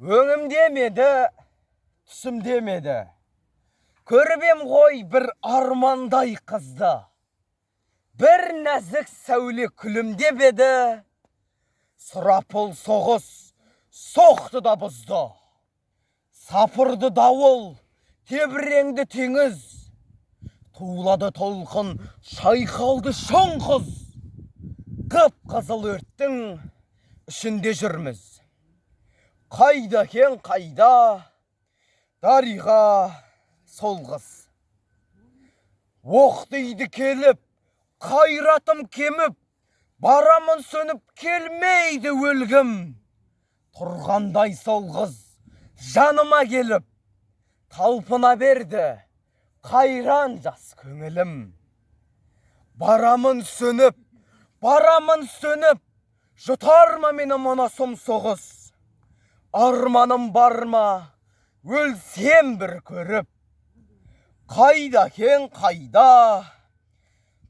Өңім демеді, түсім демеді. Көрбем ғой бір армандай қызды. Бір нәзік сәуле күлімдеп еді. Сұрапыл соғыс соқты да бұзды. Сапырды дауыл, тебіреңді теңіз. Туылады толқын, шайқалды шоңқыз. Қып-қызыл өрттің ішінде жүрміз. Қайда кен қайда, дариға сол қыз. Оқ дейді келіп, қайратым кеміп, барамын сөніп келмейді өлгім. Тұрғандай сол қыз жаныма келіп, талпына берді қайран жас көңілім. Барамын сөніп, жұтар ма мені мына сұм соғыс? Арманым бар ма, өлсем бір көріп? Қайда кен қайда,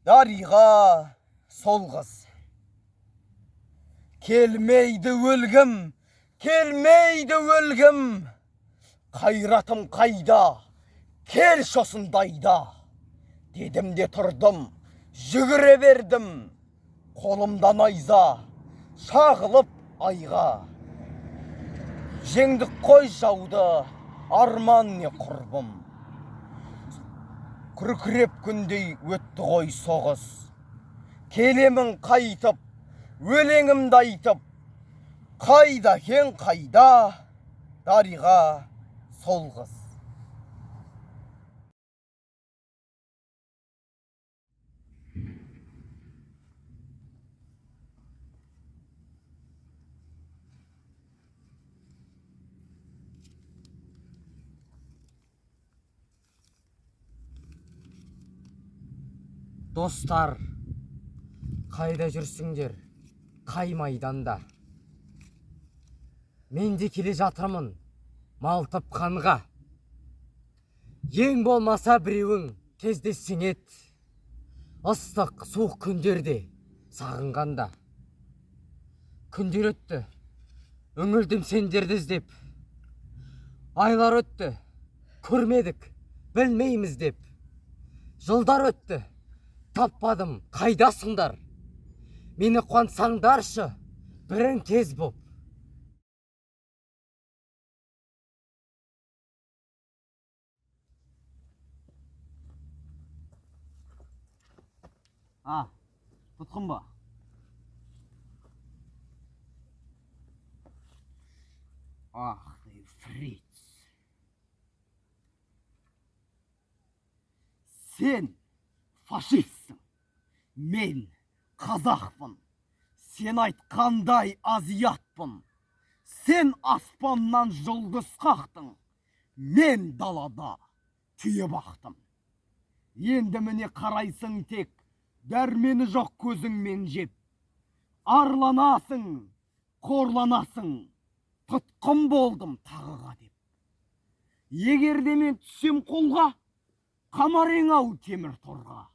дариға сол қыз. Келмейді өлгім, келмейді өлгім. Қайратым қайда, кел шосындайда. Дедім де тұрдым, жүгіре бердім. Қолымда найза, шағылып айға. Жеңдік қой жауды, арман не құрбым. Күркіреп күндей өтті ғой соғыс. Келемін қайтып, өлеңімді айтып. Қайда кен қайда, дариға сол қыз. Достар, қайда жүрсіңдер, қай майданда? Мен де келе жатырмын, малтып қанға. Ең болмаса біреуің кездессең ет, ыстық, суық күндерде сағынғанда. Күндер өтті, үңілдім сендерді іздеп. Айлар өтті, көрмедік, білмейміз деп. Жылдар өтті, таппадым, қайдасыңдар? Мені қуантсаңдаршы, бірін тез боп. Тұтқын ба? Ах, ты фриц. Сен фашистсің, мен қазақпын. Сен айтқандай азиатпын. Сен аспаннан жұлдыз қақтың, мен далада түйе бақтым. Енді міне қарайсың тек, дәрмені жоқ көзіңмен жеп. Арланасың, қорланасың, тұтқын болдым тағыға деп. Егерде мен түссем қолға, қамарең ау темір торға.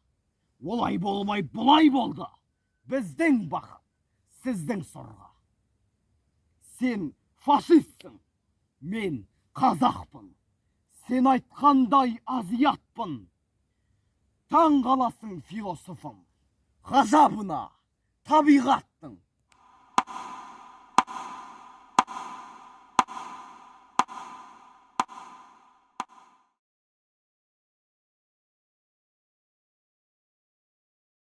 Олай болмай бұлай болды, біздің бақыт, сіздің сорға. Сен фашистсің, мен қазақпын. Сен айтқандай азиатпын. Таң қаласың философым, ғажабына табиғаттың.